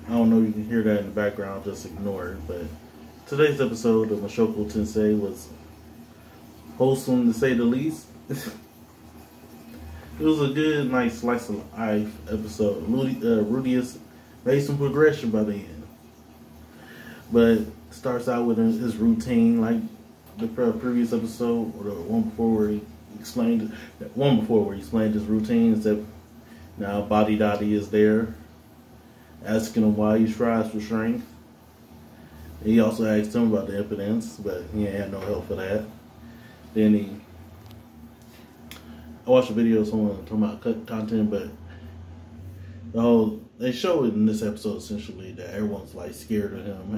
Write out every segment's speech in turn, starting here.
I don't know if you can hear that in the background, just ignore it. But today's episode of Mushoku Tensei was wholesome to say the least. It was a good, nice slice of life episode. Rudius made some progression by the end. But starts out with his routine like the previous episode, or the one before where he explained his routine, except now Body Dottie is there, asking him why he strives for strength. He also asked him about the impotence, but he ain't had no help for that. Then I watched a video of someone talking about cut content, but they show it in this episode essentially that everyone's like scared of him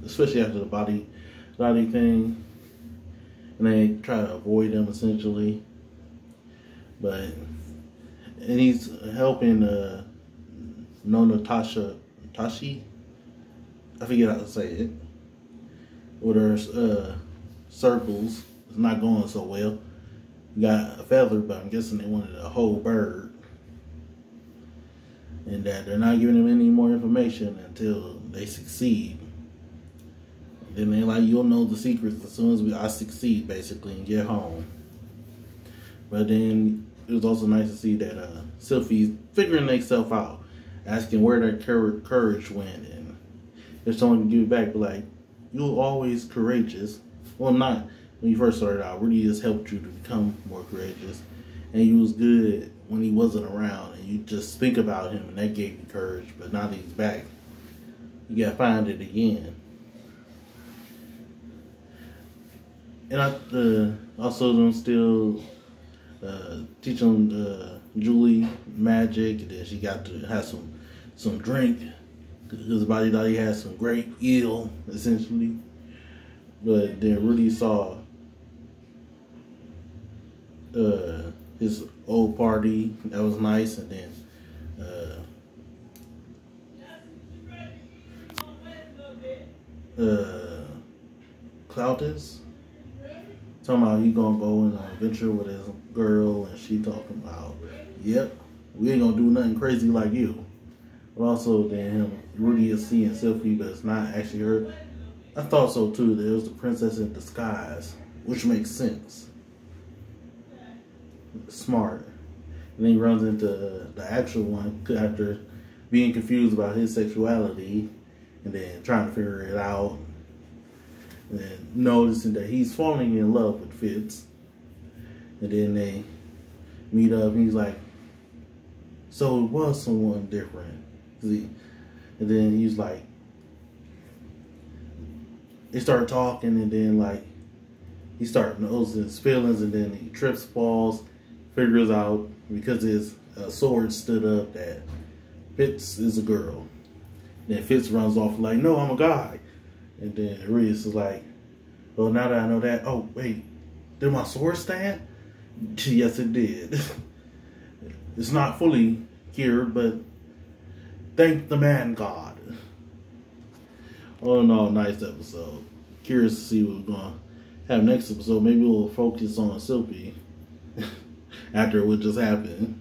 especially after the body thing, and they try to avoid him essentially. And he's helping Tashi, I forget how to say it, with her circles. It's not going so well. Got a feather, but I'm guessing they wanted a whole bird. And that they're not giving him any more information until they succeed. Then they're like, you'll know the secrets as soon as I succeed, basically, and get home. But then it was also nice to see that Sylphie's figuring themselves out, asking where their courage went, and if someone can give it back, but like, you're always courageous. Well, not when you first started out. Really just helped you to become more courageous, and he was good when he wasn't around, and you just think about him, and that gave you courage. But now that he's back, you gotta find it again. And also them still teaching Julie magic, and then she got to have some drink because Body Dottie has some great eel essentially. But then Rudy saw his old party, that was nice, and then Cloutus talking about he gonna go on an adventure with his girl, and she talking about, yep, we ain't gonna do nothing crazy like you. But also then Rudy is seeing Sylphie, but it's not actually her. I thought so too, that it was the princess in disguise, which makes sense. Smart. And then he runs into the actual one after being confused about his sexuality, and then trying to figure it out, and then noticing that he's falling in love with Fitz. And then they meet up, and he's like, so it was someone different. And then he's like, they start talking, and then like he starts noticing his feelings, and then he trips, falls, figures out because his sword stood up that Fitz is a girl. Then Fitz runs off like, no, I'm a guy. And then Arias is like, well, now that I know that, oh wait, did my sword stand? Yes, it did. It's not fully cured, but thank the man God. All in all, nice episode. Curious to see what we're going to have next episode. Maybe we'll focus on Sylphie after what just happened.